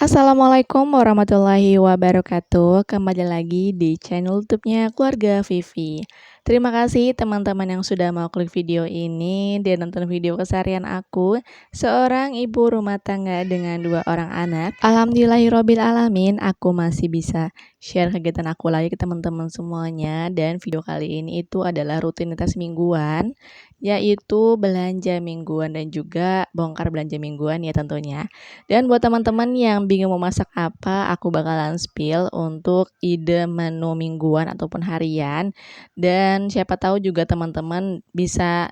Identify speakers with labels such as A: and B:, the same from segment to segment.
A: Assalamualaikum warahmatullahi wabarakatuh. Kembali lagi di channel YouTube-nya Keluarga Vivi. Terima kasih teman-teman yang sudah mau klik video ini dan nonton video keseharian aku, seorang ibu rumah tangga dengan 2 orang anak. Alhamdulillahirobbil alamin, aku masih bisa share kegiatan aku lagi ke teman-teman semuanya, dan video kali ini itu adalah rutinitas mingguan, yaitu belanja mingguan dan juga bongkar belanja mingguan ya tentunya. Dan buat teman-teman yang bingung mau masak apa, aku bakalan spill untuk ide menu mingguan ataupun harian. Dan siapa tahu juga teman-teman bisa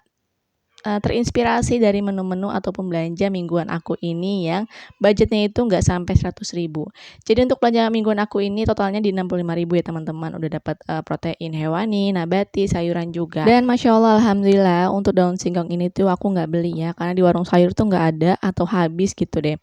A: terinspirasi dari menu-menu ataupun belanja mingguan aku ini yang budgetnya itu nggak sampai 100.000. Jadi untuk belanja mingguan aku ini totalnya di 65.000 ya teman-teman. Udah dapat protein hewani, nabati, sayuran juga. Dan Masya Allah, Alhamdulillah untuk daun singkong ini tuh aku nggak beli ya, karena di warung sayur tuh nggak ada atau habis gitu deh.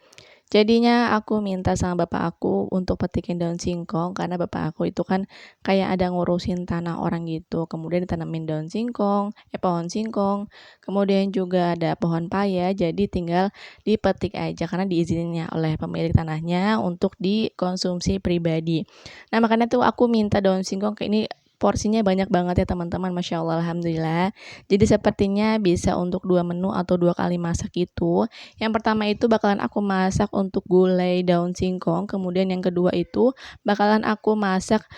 A: Jadinya aku minta sama bapak aku untuk petikin daun singkong, karena bapak aku itu kan kayak ada ngurusin tanah orang gitu. Kemudian ditanemin daun singkong, pohon singkong, kemudian juga ada pohon paya, jadi tinggal dipetik aja karena diizinnya oleh pemilik tanahnya untuk dikonsumsi pribadi. Nah, makanya tuh aku minta daun singkong, kayak ini porsinya banyak banget ya teman-teman, Masya Allah, Alhamdulillah. Jadi sepertinya bisa untuk 2 menu atau 2 kali masak itu. Yang pertama itu bakalan aku masak untuk gulai daun singkong, kemudian yang kedua itu bakalan aku masak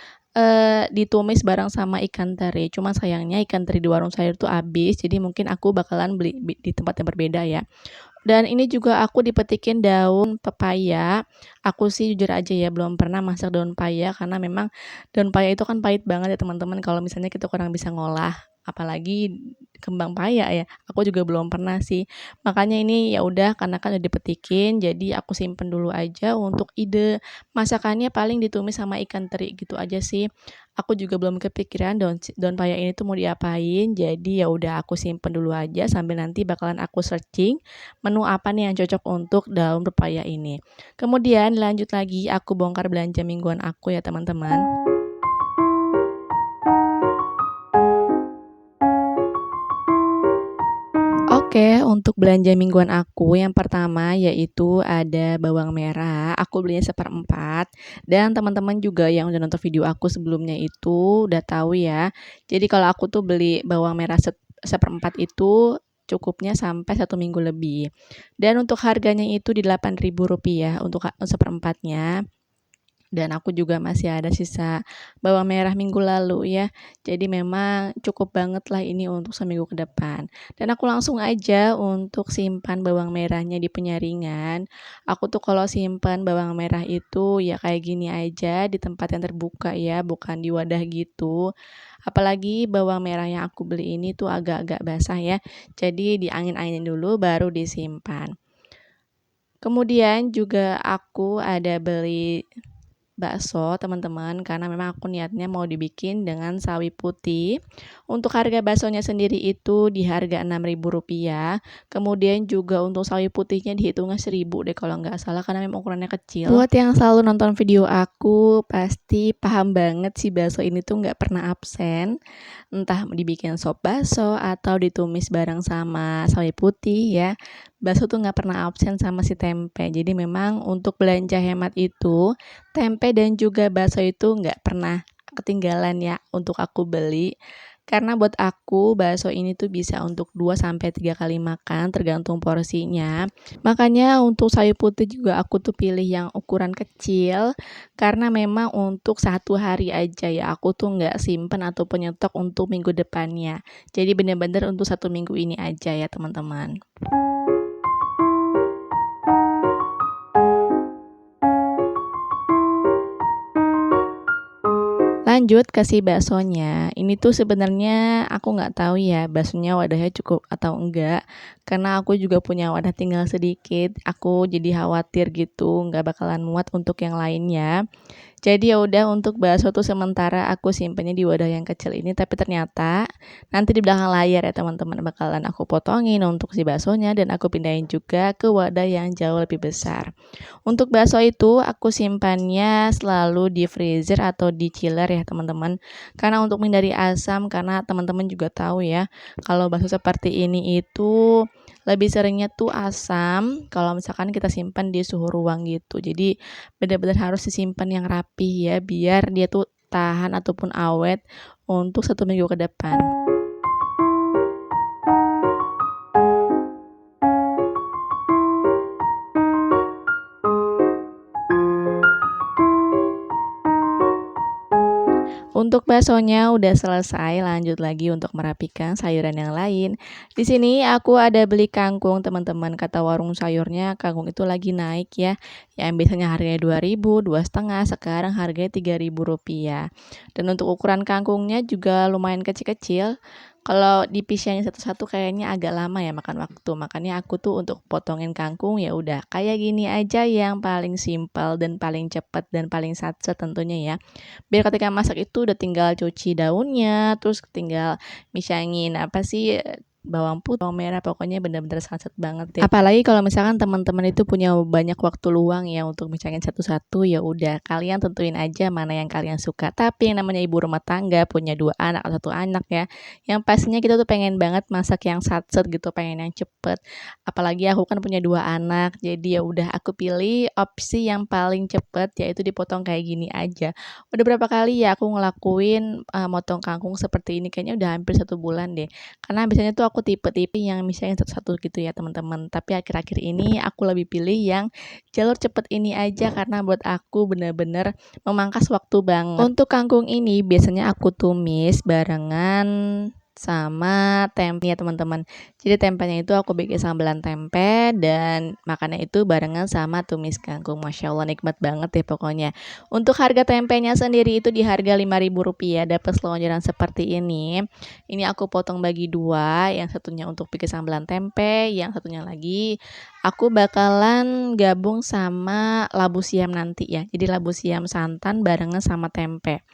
A: ditumis bareng sama ikan teri. Cuma sayangnya ikan teri di warung sayur tuh habis, jadi mungkin aku bakalan beli di tempat yang berbeda ya. Dan ini juga aku dipetikin daun pepaya. Aku sih jujur aja ya belum pernah masak daun paya, karena memang daun paya itu kan pahit banget ya teman-teman kalau misalnya kita kurang bisa ngolah. Apalagi kembang paya ya. Aku juga belum pernah sih. Makanya ini ya udah, karena kan udah dipetikin, jadi aku simpen dulu aja untuk ide masakannya, paling ditumis sama ikan teri gitu aja sih. Aku juga belum kepikiran daun paya ini tuh mau diapain. Jadi ya udah aku simpen dulu aja sambil nanti bakalan aku searching menu apa nih yang cocok untuk daun pepaya ini. Kemudian lanjut lagi aku bongkar belanja mingguan aku ya teman-teman. Oke, untuk belanja mingguan aku yang pertama yaitu ada bawang merah, aku belinya seperempat, dan teman-teman juga yang udah nonton video aku sebelumnya itu udah tahu ya. Jadi kalau aku tuh beli bawang merah seperempat itu cukupnya sampai 1 minggu lebih. Dan untuk harganya itu di Rp8.000 untuk seperempatnya. Dan aku juga masih ada sisa bawang merah minggu lalu ya. Jadi memang cukup banget lah ini untuk seminggu ke depan. Dan aku langsung aja untuk simpan bawang merahnya di penyaringan. Aku tuh kalau simpan bawang merah itu ya kayak gini aja di tempat yang terbuka ya, bukan di wadah gitu. Apalagi bawang merah yang aku beli ini tuh agak-agak basah ya. Jadi diangin-anginin dulu baru disimpan. Kemudian juga aku ada beli bakso teman-teman, karena memang aku niatnya mau dibikin dengan sawi putih. Untuk harga baksonya sendiri itu di harga Rp6.000. Kemudian juga untuk sawi putihnya dihitungnya 1.000 deh kalau nggak salah, karena memang ukurannya kecil. Buat yang selalu nonton video aku pasti paham banget sih, bakso ini tuh nggak pernah absen. Entah dibikin sop bakso atau ditumis bareng sama sawi putih ya. Bakso tuh nggak pernah absen sama si tempe. Jadi memang untuk belanja hemat itu tempe dan juga bakso itu nggak pernah ketinggalan ya untuk aku beli. Karena buat aku bakso ini tuh bisa untuk 2 sampai 3 kali makan tergantung porsinya. Makanya untuk sawi putih juga aku tuh pilih yang ukuran kecil, karena memang untuk 1 hari aja ya, aku tuh nggak simpen ataupun nyetok untuk minggu depannya. Jadi bener-bener untuk 1 minggu ini aja ya teman-teman. Lanjut ke si baksonya. Ini tuh sebenarnya aku nggak tahu ya baksonya wadahnya cukup atau enggak. Karena aku juga punya wadah tinggal sedikit. Aku jadi khawatir gitu nggak bakalan muat untuk yang lainnya. Jadi ya udah untuk bakso tuh sementara aku simpennya di wadah yang kecil ini, tapi ternyata nanti di belakang layar ya teman-teman bakalan aku potongin untuk si baksonya dan aku pindahin juga ke wadah yang jauh lebih besar. Untuk bakso itu aku simpannya selalu di freezer atau di chiller ya teman-teman. Karena untuk menghindari asam, karena teman-teman juga tahu ya, kalau bakso seperti ini itu lebih seringnya tuh asam kalau misalkan kita simpan di suhu ruang gitu. Jadi benar-benar harus disimpan yang rapi ya biar dia tuh tahan ataupun awet untuk 1 minggu ke depan. Untuk baksonya udah selesai, lanjut lagi untuk merapikan sayuran yang lain. Di sini aku ada beli kangkung, teman-teman. Kata warung sayurnya, kangkung itu lagi naik ya. Yang biasanya harganya 2.000, 2,5, sekarang harganya Rp3.000. Dan untuk ukuran kangkungnya juga lumayan kecil-kecil. Kalau dipisahnya satu-satu kayaknya agak lama ya makan waktu. Makanya aku tuh untuk potongin kangkung ya udah kayak gini aja yang paling simpel dan paling cepat dan paling satset tentunya ya. Biar ketika masak itu udah tinggal cuci daunnya, terus tinggal misangin apa sih, bawang putih, bawang merah, pokoknya bener-bener satset banget deh. Apalagi kalau misalkan teman-teman itu punya banyak waktu luang ya untuk misangin satu-satu, ya udah kalian tentuin aja mana yang kalian suka. Tapi yang namanya ibu rumah tangga punya 2 anak atau 1 anak ya, yang pastinya kita tuh pengen banget masak yang satset gitu, pengen yang cepet. Apalagi aku kan punya 2 anak, jadi ya udah aku pilih opsi yang paling cepet yaitu dipotong kayak gini aja. Udah berapa kali ya aku ngelakuin, motong kangkung seperti ini, kayaknya udah hampir 1 bulan deh. Karena biasanya tuh aku tipe-tipe yang misalnya satu-satu gitu ya teman-teman, tapi akhir-akhir ini aku lebih pilih yang jalur cepet ini aja karena buat aku bener-bener memangkas waktu banget. Untuk kangkung ini biasanya aku tumis barengan sama tempe ya teman-teman. Jadi tempenya itu aku bikin sambelan tempe dan makannya itu barengan sama tumis kangkung. Masya Allah nikmat banget deh pokoknya. Untuk harga tempenya sendiri itu di harga Rp5.000 dapat selonjoran seperti ini. Ini aku potong bagi 2, yang satunya untuk bikin sambelan tempe, yang satunya lagi aku bakalan gabung sama labu siam nanti ya. Jadi labu siam santan barengan sama tempe.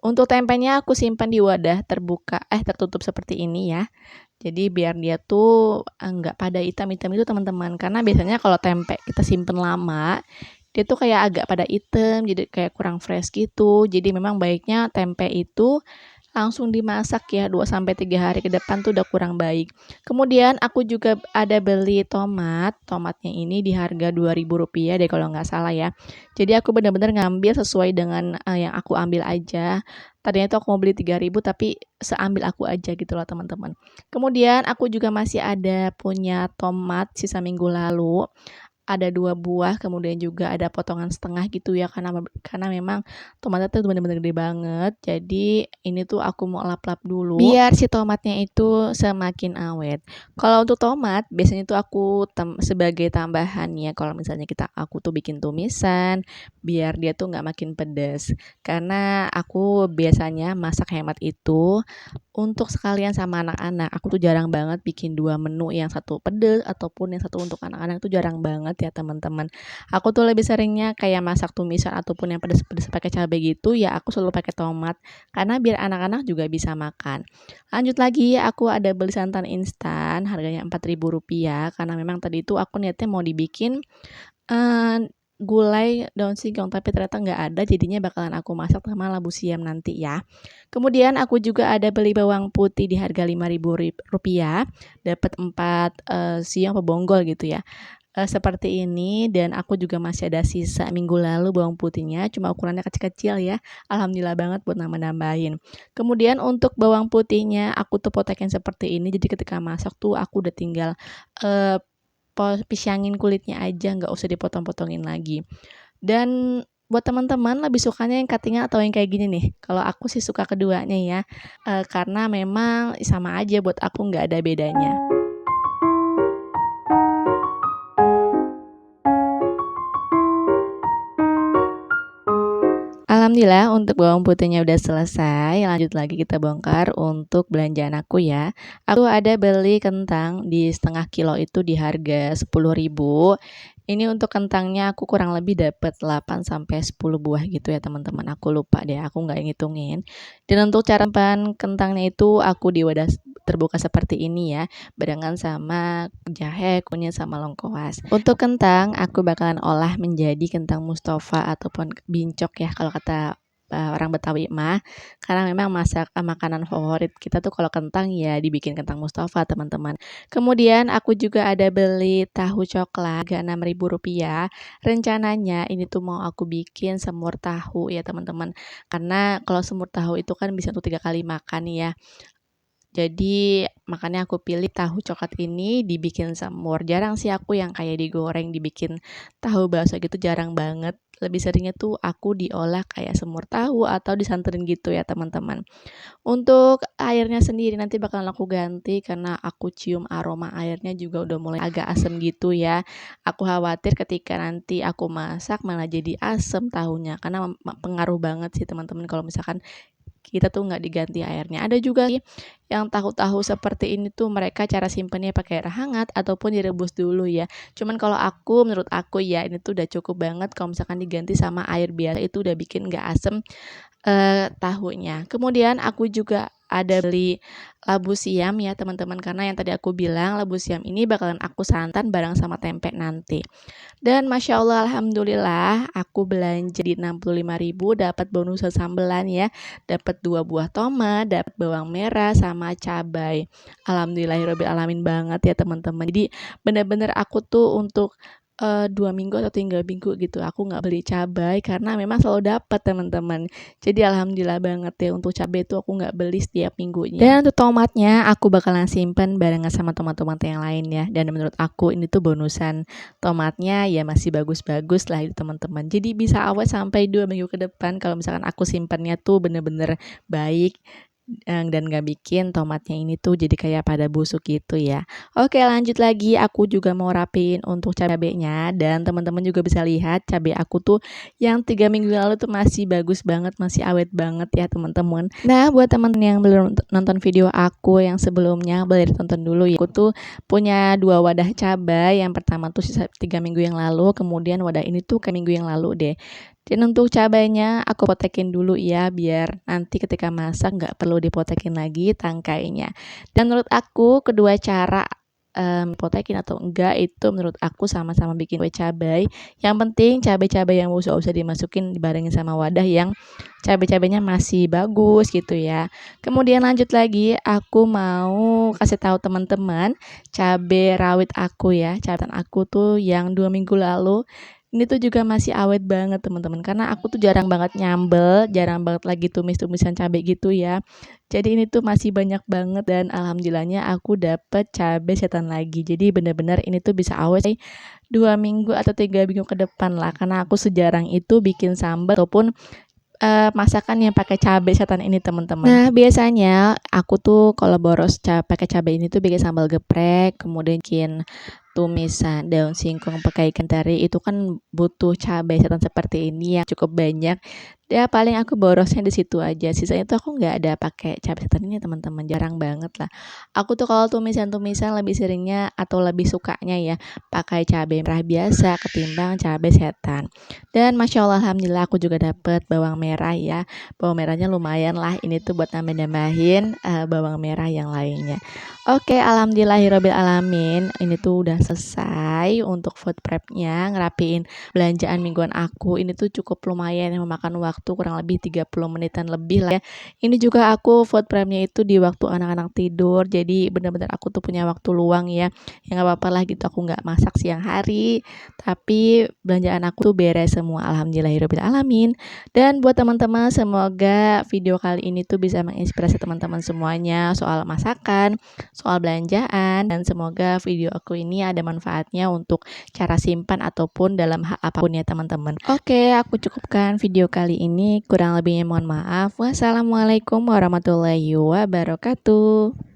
A: Untuk tempenya aku simpan di wadah tertutup seperti ini ya. Jadi biar dia tuh nggak pada hitam-hitam itu teman-teman. Karena biasanya kalau tempe kita simpen lama, dia tuh kayak agak pada hitam, jadi kayak kurang fresh gitu. Jadi memang baiknya tempe itu langsung dimasak ya 2 sampai 3 hari ke depan tuh udah kurang baik. Kemudian aku juga ada beli tomat. Tomatnya ini di harga Rp2.000 deh kalau nggak salah ya. Jadi aku benar-benar ngambil sesuai dengan yang aku ambil aja. Tadinya itu aku mau beli 3.000 tapi seambil aku aja gitu loh teman-teman. Kemudian aku juga masih ada punya tomat sisa minggu lalu. Ada 2 buah, kemudian juga ada potongan setengah gitu ya, karena memang tomatnya tuh bener-bener gede banget. Jadi ini tuh aku mau lap-lap dulu, biar si tomatnya itu semakin awet. Kalau untuk tomat, biasanya tuh aku sebagai tambahan ya, kalau misalnya aku tuh bikin tumisan, biar dia tuh nggak makin pedes. Karena aku biasanya masak hemat itu untuk sekalian sama anak-anak. Aku tuh jarang banget bikin 2 menu, yang satu pedes ataupun yang satu untuk anak-anak, itu jarang banget ya teman-teman. Aku tuh lebih seringnya kayak masak tumisan ataupun yang pedes-pedes pakai cabai gitu ya, aku selalu pakai tomat karena biar anak-anak juga bisa makan. Lanjut lagi, aku ada beli santan instan harganya Rp4.000 karena memang tadi itu aku niatnya mau dibikin gulai daun singkong, tapi ternyata nggak ada, jadinya bakalan aku masak sama labu siam nanti ya. Kemudian aku juga ada beli bawang putih di harga Rp5.000, dapat 4 siung apa bonggol gitu ya. Seperti ini, dan aku juga masih ada sisa minggu lalu bawang putihnya, cuma ukurannya kecil-kecil ya. Alhamdulillah banget buat nambah-nambahin. Kemudian untuk bawang putihnya aku tuh potekin seperti ini, jadi ketika masak tuh aku udah tinggal pisangin kulitnya aja, nggak usah dipotong-potongin lagi. Dan buat teman-teman lebih sukanya yang cutting atau yang kayak gini nih? Kalau aku sih suka keduanya ya, karena memang sama aja buat aku, nggak ada bedanya. Alhamdulillah untuk bawang putihnya udah selesai, lanjut lagi kita bongkar untuk belanjaan aku ya. Aku ada beli kentang di setengah kilo itu di harga Rp10.000. Ini untuk kentangnya aku kurang lebih dapat 8 sampai 10 buah gitu ya teman-teman, aku lupa deh, aku nggak ngitungin. Dan untuk cara simpan kentangnya itu aku di wadah terbuka seperti ini ya, barengan sama jahe, kunyit, sama lengkuas. Untuk kentang, aku bakalan olah menjadi kentang Mustafa ataupun bincok ya kalau kata orang Betawi mah, karena memang makanan favorit kita tuh kalau kentang ya dibikin kentang Mustafa teman-teman. Kemudian aku juga ada beli tahu coklat harga Rp6.000. Rencananya ini tuh mau aku bikin semur tahu ya teman-teman. Karena kalau semur tahu itu kan bisa untuk 3 kali makan ya. Jadi makanya aku pilih tahu coklat ini dibikin semur. Jarang sih aku yang kayak digoreng dibikin tahu bakso gitu, jarang banget. Lebih seringnya tuh aku diolah kayak semur tahu atau disanterin gitu ya teman-teman. Untuk airnya sendiri nanti bakalan aku ganti karena aku cium aroma airnya juga udah mulai agak asem gitu ya. Aku khawatir ketika nanti aku masak malah jadi asem tahunya karena pengaruh banget sih teman-teman kalau misalkan kita tuh nggak diganti airnya. Ada juga yang tahu-tahu seperti ini tuh mereka cara simpennya pakai air hangat ataupun direbus dulu ya. Cuman kalau aku, menurut aku ya ini tuh udah cukup banget kalau misalkan diganti sama air biasa itu udah bikin nggak asem tahunya. Kemudian aku juga ada beli labu siam ya teman-teman, karena yang tadi aku bilang labu siam ini bakalan aku santan bareng sama tempe nanti. Dan Masya Allah alhamdulillah aku belanja di 65.000 dapat bonusan sambelan ya, dapat 2 buah tomat, dapat bawang merah sama cabai. Alhamdulillahirabbil alamin banget ya teman-teman. Jadi bener-bener aku tuh untuk 2 minggu atau 3 minggu gitu aku nggak beli cabai karena memang selalu dapat teman-teman. Jadi alhamdulillah banget ya untuk cabai itu aku nggak beli setiap minggunya. Dan untuk tomatnya aku bakalan simpen barengan sama tomat-tomat yang lain ya. Dan menurut aku ini tuh bonusan tomatnya ya masih bagus-bagus lah itu teman-teman. Jadi bisa awet sampai 2 minggu ke depan kalau misalkan aku simpennya tuh bener-bener baik dan gak bikin tomatnya ini tuh jadi kayak pada busuk gitu ya. Oke lanjut lagi, aku juga mau rapiin untuk cabenya dan teman-teman juga bisa lihat cabai aku tuh yang 3 minggu lalu tuh masih bagus banget, masih awet banget ya teman-teman. Nah buat teman-teman yang belum nonton video aku yang sebelumnya boleh ditonton dulu ya. Aku tuh punya 2 wadah cabai, yang pertama tuh sisa 3 minggu yang lalu, kemudian wadah ini tuh ke minggu yang lalu deh. Dan untuk cabainya aku potekin dulu ya biar nanti ketika masak nggak perlu dipotekin lagi tangkainya. Dan menurut aku kedua cara potekin atau enggak itu menurut aku sama-sama bikin kue cabai. Yang penting cabai-cabai yang usah dimasukin dibarengin sama wadah yang cabai-cabainya masih bagus gitu ya. Kemudian lanjut lagi aku mau kasih tahu teman-teman cabai rawit aku ya. Cabai aku tuh yang 2 minggu lalu ini tuh juga masih awet banget teman-teman, karena aku tuh jarang banget nyambel, jarang banget lagi tumis-tumisan cabai gitu ya. Jadi ini tuh masih banyak banget dan alhamdulillahnya aku dapet cabai setan lagi. Jadi bener-bener ini tuh bisa awet 2 minggu atau 3 minggu ke depan lah, karena aku sejarang itu bikin sambal ataupun masakan yang pakai cabai setan ini teman-teman. Nah biasanya aku tuh kalau boros pakai cabai ini tuh bikin sambal geprek, kemudian bikin tumisan daun singkong pakai ikan teri itu kan butuh cabai setan seperti ini yang cukup banyak. Ya paling aku borosnya di situ aja. Sisanya tuh aku nggak ada pakai cabai setan ini teman-teman, jarang banget lah. Aku tuh kalau tumisan-tumisan lebih seringnya atau lebih sukanya ya pakai cabai merah biasa ketimbang cabai setan. Dan Masya Allah alhamdulillah aku juga dapet bawang merah ya. Bawang merahnya lumayan lah. Ini tuh buat nambahin bawang merah yang lainnya. Oke, alhamdulillahirabbil alamin. Ini tuh udah selesai untuk food prepnya, ngerapiin belanjaan mingguan aku. Ini tuh cukup lumayan yang memakan waktu kurang lebih 30 menitan lebih lah ya. Ini juga aku food prepnya itu di waktu anak-anak tidur. Jadi benar-benar aku tuh punya waktu luang ya. Ya nggak apa-apa lah gitu, aku nggak masak siang hari, tapi belanjaan aku tuh beres semua alhamdulillahirabbil alamin. Dan buat teman-teman semoga video kali ini tuh bisa menginspirasi teman-teman semuanya soal masakan, soal belanjaan, dan semoga video aku ini ada manfaatnya untuk cara simpan ataupun dalam hal apapun ya teman-teman. Oke, aku cukupkan video kali ini, kurang lebihnya mohon maaf. Wassalamualaikum warahmatullahi wabarakatuh.